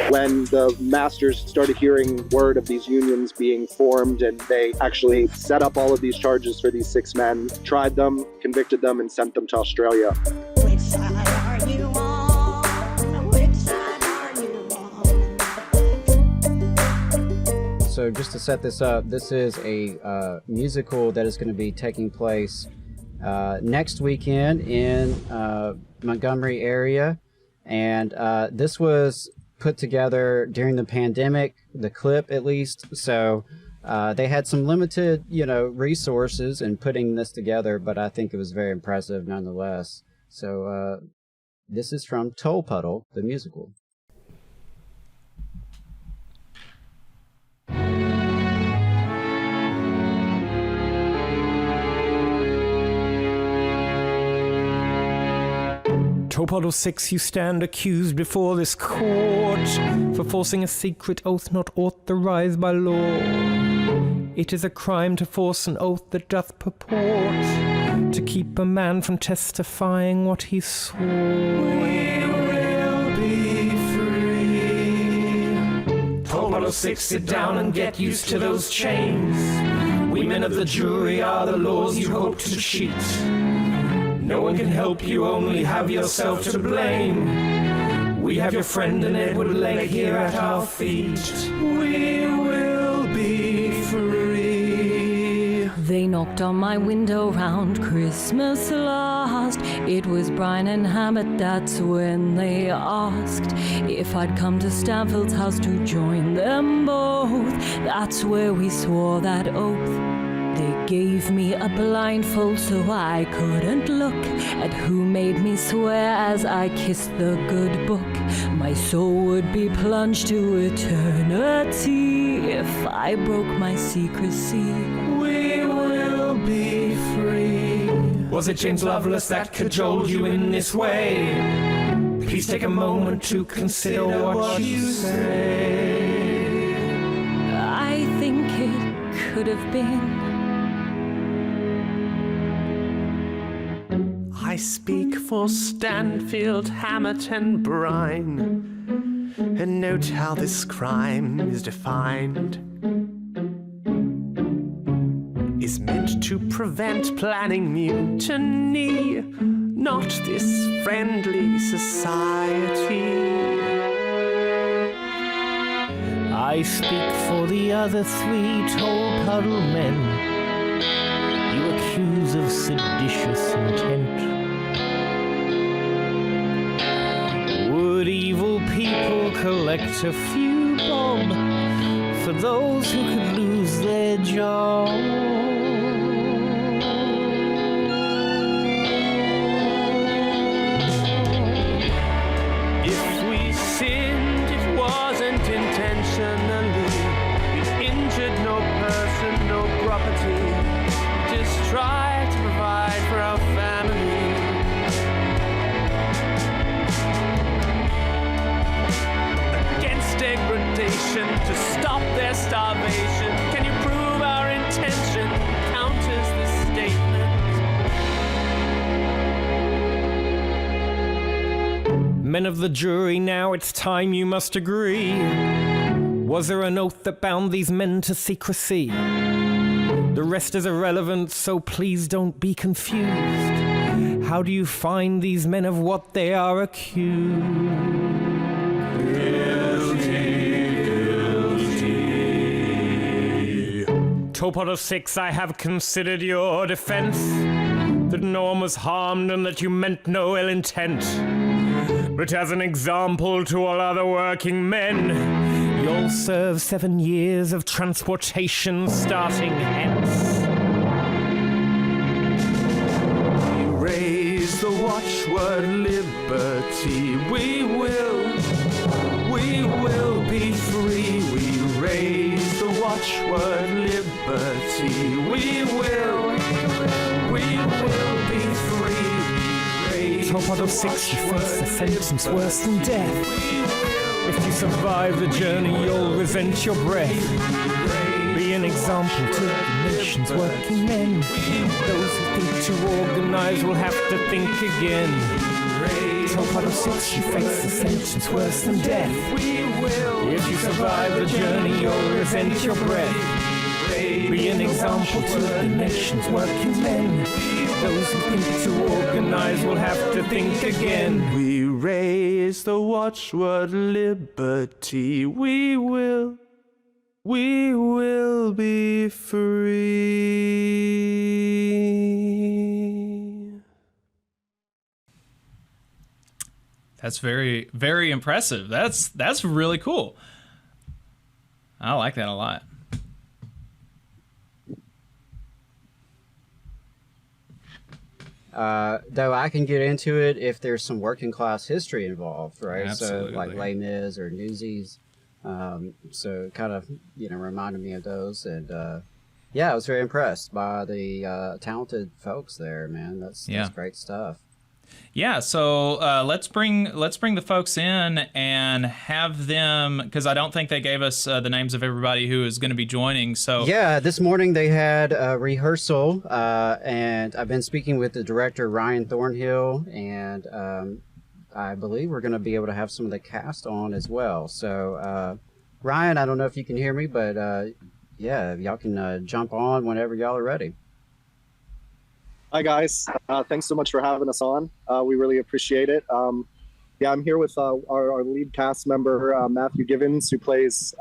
when the masters started hearing word of these unions being formed, and they actually set up all of these charges for these 6 men, tried them, convicted them, and sent them to Australia. Which side are you on? Which side are you on? So just to set this up, this is a musical that is going to be taking place next weekend in Montgomery area, and this was put together during the pandemic, the clip at least, so they had some limited resources in putting this together, but I think it was very impressive nonetheless. So this is from Toll Puddle, the musical. Topodle 6, you stand accused before this court for forcing a secret oath not authorized by law. It is a crime to force an oath that doth purport to keep a man from testifying what he swore. We will be free. Topodle 6, sit down and get used to those chains. We men of the jury are the laws you hope to cheat. No one can help you, only have yourself to blame. We have your friend and Edward Legg here at our feet. We will be free. They knocked on my window round Christmas last. It was Brian and Hammett, that's when they asked if I'd come to Stanfield's house to join them both. That's where we swore that oath. They gave me a blindfold so I couldn't look at who made me swear as I kissed the good book. My soul would be plunged to eternity if I broke my secrecy. We will be free. Was it James Lovelace that cajoled you in this way? Please take a moment to consider what you say. I think it could have been. I speak for Stanfield, Hammett and Brine, and note how this crime is defined. Is meant to prevent planning mutiny, not this friendly society. I speak for the other 3 Toll Puddle men you accuse of seditious intent. Would evil people collect a few bob for those who could lose their job? If we sinned, it wasn't intentionally. We injured no person, no property. Just try to provide for our family. Against degradation, to stop their starvation. Can you prove our intention counters this statement? Men of the jury, now it's time you must agree. Was there an oath that bound these men to secrecy? The rest is irrelevant, so please don't be confused. How do you find these men of what they are accused? Topodle 6, I have considered your defense, that no one was harmed and that you meant no ill intent. But as an example to all other working men, you'll serve 7 years of transportation starting hence. We raise the watchword liberty. We will be free. We raise the watchword liberty. We will be free. Topodle 6, you face a sentence worse than death. If you survive the journey, you'll resent your breath. Be an example to the nation's working men. Those who think to organize will have to think again. Topodle 6, you face a sentence worse than death. As you survive the journey, you'll resent your breath. Be an example to the nation's working men. Those who think to organize will have to think again. We raise the watchword liberty. We will be free. That's very, very impressive. That's really cool. I like that a lot. Though I can get into it if there's some working class history involved, right? Absolutely. So like Les Mis or Newsies. So kind of, reminded me of those. And yeah, I was very impressed by the talented folks there, man. That's great stuff. Yeah, so let's bring the folks in and have them, because I don't think they gave us the names of everybody who is going to be joining. So yeah, this morning they had a rehearsal, and I've been speaking with the director Ryan Thornhill, and I believe we're going to be able to have some of the cast on as well. So Ryan, I don't know if you can hear me, but yeah, y'all can jump on whenever y'all are ready. Hi guys, thanks so much for having us on. We really appreciate it. Yeah, I'm here with our lead cast member, Matthew Givens, who plays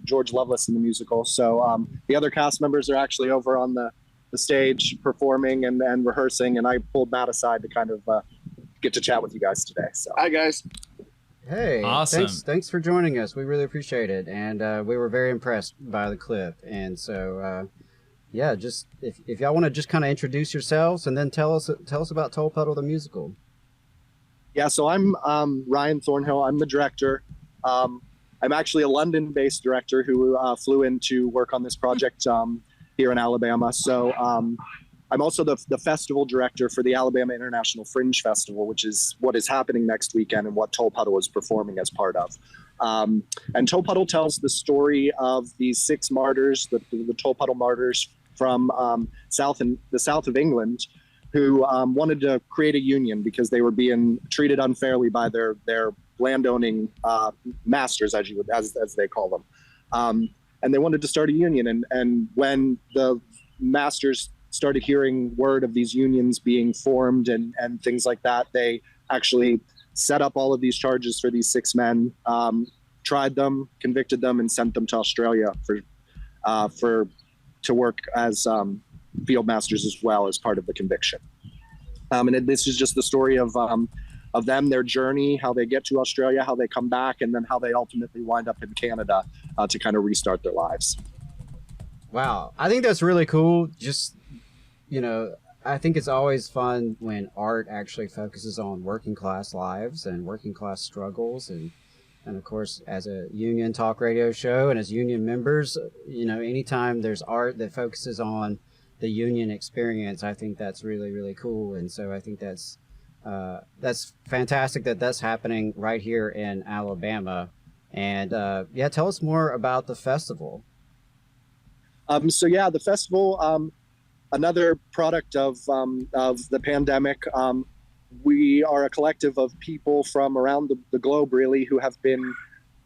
George Lovelace in the musical. So the other cast members are actually over on the stage performing and rehearsing, and I pulled Matt aside to kind of get to chat with you guys today. So hi guys. Hey, awesome. Thanks for joining us. We really appreciate it, and we were very impressed by the clip. And so yeah, just if y'all want to just kind of introduce yourselves and then tell us about Toll Puddle the musical. Yeah, so I'm Ryan Thornhill. I'm the director. I'm actually a London-based director who flew in to work on this project here in Alabama. So I'm also the festival director for the Alabama International Fringe Festival, which is what is happening next weekend and what Toll Puddle is performing as part of. And Toll Puddle tells the story of these 6 martyrs, the Toll Puddle martyrs from the south of England, who wanted to create a union because they were being treated unfairly by their landowning masters, as they call them, and they wanted to start a union. And when the masters started hearing word of these unions being formed and things like that, they actually set up all of these charges for these 6 men, tried them, convicted them, and sent them to Australia to work as field masters as well as part of the conviction. And this is just the story of them, their journey, how they get to Australia, how they come back, and then how they ultimately wind up in Canada to kind of restart their lives. Wow, I think that's really cool. Just, I think it's always fun when art actually focuses on working class lives and working class struggles. And of course, as a union talk radio show and as union members, anytime there's art that focuses on the union experience, I think that's really, really cool. And so I think that's fantastic that that's happening right here in Alabama. And yeah, tell us more about the festival. So yeah, the festival, another product of the pandemic. We are a collective of people from around the globe, really, who have been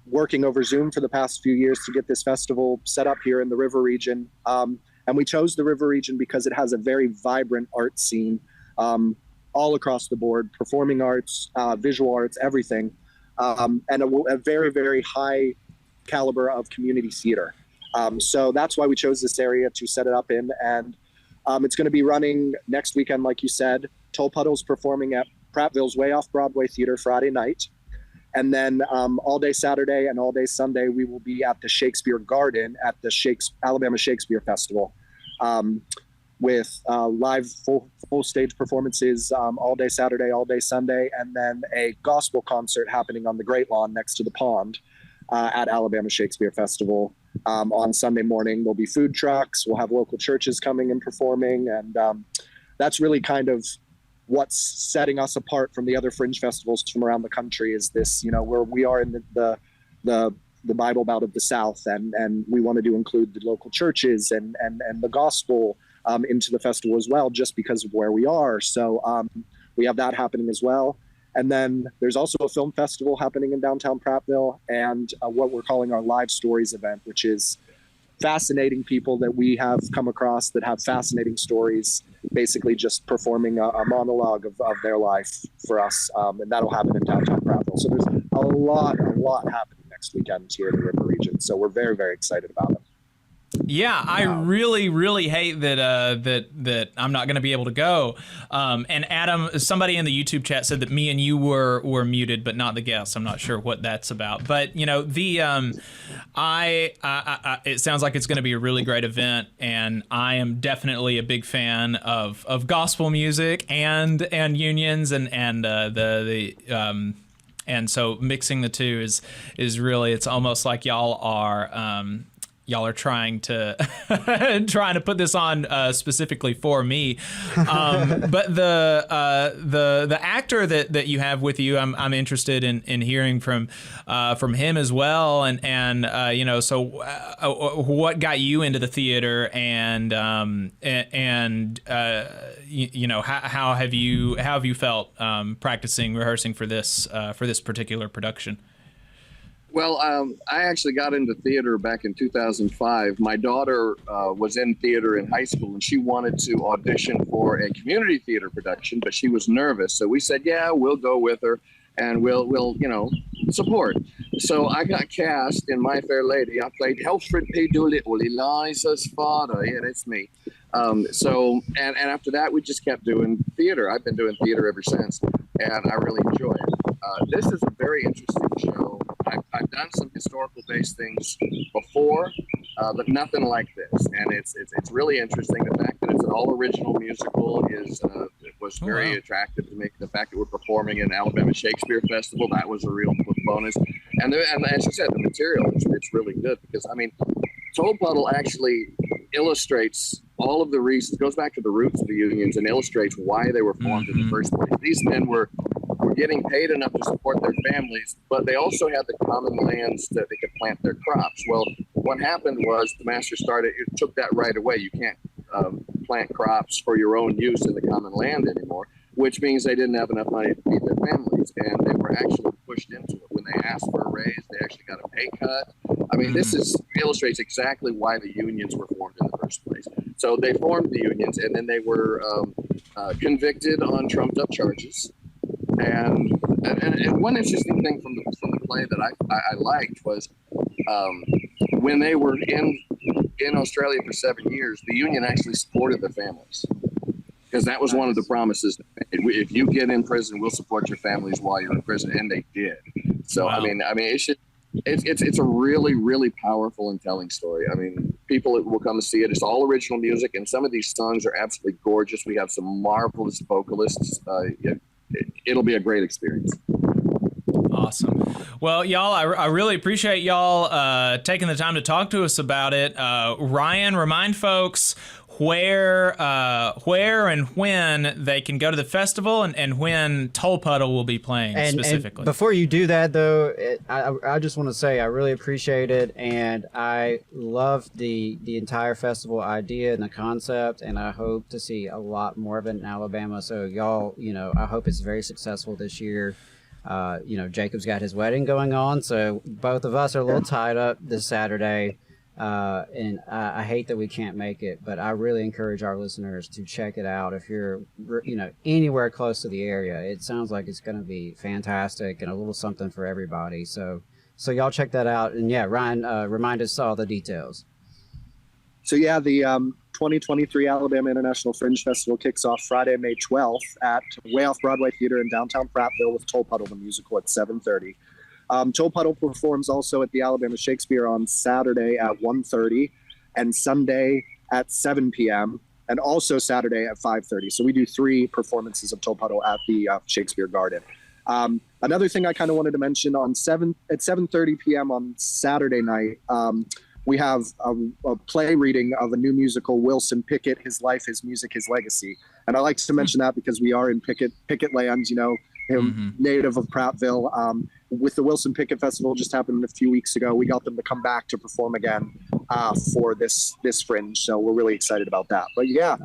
working over Zoom for the past few years to get this festival set up here in the river region. And we chose the river region because it has a very vibrant art scene all across the board, performing arts, visual arts, everything, and a very, very high caliber of community theater. So that's why we chose this area to set it up in. And it's going to be running next weekend, like you said. Toll Puddle's performing at Prattville's Way Off Broadway Theater Friday night. And then all day Saturday and all day Sunday, we will be at the Shakespeare Garden at the Alabama Shakespeare Festival with live full stage performances all day Saturday, all day Sunday, and then a gospel concert happening on the Great Lawn next to the pond at Alabama Shakespeare Festival. On Sunday morning, there'll be food trucks. We'll have local churches coming and performing. And that's really kind of what's setting us apart from the other fringe festivals from around the country, is this, where we are in the Bible Belt of the South, and we wanted to include the local churches and the gospel into the festival as well, just because of where we are. So we have that happening as well. And then there's also a film festival happening in downtown Prattville, and what we're calling our Live Stories event, which is fascinating people that we have come across that have fascinating stories, basically just performing a monologue of their life for us. And that'll happen in downtown Prattville. So there's a lot happening next weekend here in the River region. So we're very, very excited about it. Yeah, I really, really hate that I'm not going to be able to go. And Adam, somebody in the YouTube chat said that me and you were muted, but not the guests. I'm not sure what that's about. But it sounds like it's going to be a really great event, and I am definitely a big fan of gospel music and unions and so mixing the two is really, it's almost like y'all are trying to put this on specifically for me, but the actor that you have with you, I'm interested in hearing from him as well, and so what got you into the theater, and how have you felt rehearsing for this particular production? Well, I actually got into theater back in 2005. My daughter was in theater in high school, and she wanted to audition for a community theater production, but she was nervous. So we said, yeah, we'll go with her, and we'll support. So I got cast in My Fair Lady. I played Helfrid P. Doolittle, Eliza's father. Yeah, that's me. So after that, we just kept doing theater. I've been doing theater ever since, and I really enjoy it. This is a very interesting show. I've done some historical-based things before, but nothing like this. And it's really interesting. The fact that it's an all-original musical was very attractive to me. The fact that we're performing in Alabama Shakespeare Festival, that was a real bonus. And as you said, the material, it's really good because, Toll Puddle actually illustrates all of the reasons, goes back to the roots of the unions and illustrates why they were formed in the first place. These men were getting paid enough to support their families, but they also had the common lands that they could plant their crops. Well, what happened was the master took that right away. You can't plant crops for your own use in the common land anymore, which means they didn't have enough money to feed their families, and they were actually pushed into it. When they asked for a raise, they actually got a pay cut. This illustrates exactly why the unions were formed in the first place. So they formed the unions, and then they were convicted on trumped-up charges. And one interesting thing from the play that I liked was when they were in Australia for 7 years, the union actually supported their families, because that was one of the promises. If you get in prison, we'll support your families while you're in prison, and they did. So wow. It's a really, really powerful and telling story. People will come to see it. It's all original music, and some of these songs are absolutely gorgeous. We have some marvelous vocalists. It'll be a great experience. Awesome. Well, y'all, I really appreciate y'all taking the time to talk to us about it. Ryan, remind folks where and when they can go to the festival, and when Toll Puddle will be playing specifically. And before you do that, though, I just want to say I really appreciate it, and I love the entire festival idea and the concept, and I hope to see a lot more of it in Alabama. So y'all, I hope it's very successful this year. Jacob's got his wedding going on, so both of us are a little tied up this Saturday. And I hate that we can't make it, but I really encourage our listeners to check it out. If you're, anywhere close to the area, it sounds like it's going to be fantastic and a little something for everybody. So y'all check that out. And yeah, Ryan, remind us all the details. So yeah, the 2023 Alabama International Fringe Festival kicks off Friday, May 12th at Way Off Broadway Theater in downtown Prattville with Toll Puddle, the musical, at 7:30. Toll Puddle performs also at the Alabama Shakespeare on Saturday at 1:30 and Sunday at 7 p.m. and also Saturday at 5:30. So we do 3 performances of Toll Puddle at the Shakespeare Garden. Another thing I kind of wanted to mention, at 7:30 p.m. on Saturday night, we have a play reading of a new musical, Wilson Pickett, His Life, His Music, His Legacy. And I like to mention that because we are in Pickett land, him native of Prattville. With the Wilson Pickett Festival just happened a few weeks ago, we got them to come back to perform again for this Fringe. So we're really excited about that. But yeah,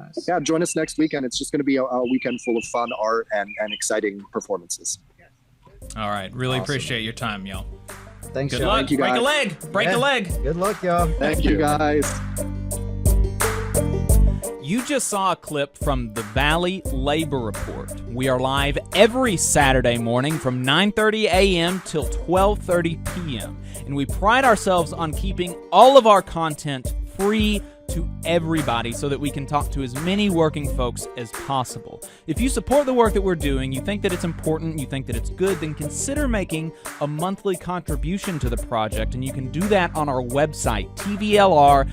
join us next weekend. It's just going to be a weekend full of fun, art, and exciting performances. All right. Really Awesome. appreciate your time, y'all. Thanks, Good y'all. luck. Thank you, Break a guys. leg. Break Yeah. a leg. Good luck, y'all. Thank you, guys. You just saw a clip from the Valley Labor Report. We are live every Saturday morning from 9:30 a.m. till 12:30 p.m. And we pride ourselves on keeping all of our content free to everybody so that we can talk to as many working folks as possible. If you support the work that we're doing, you think that it's important, you think that it's good, then consider making a monthly contribution to the project, and you can do that on our website, tvlr.fm.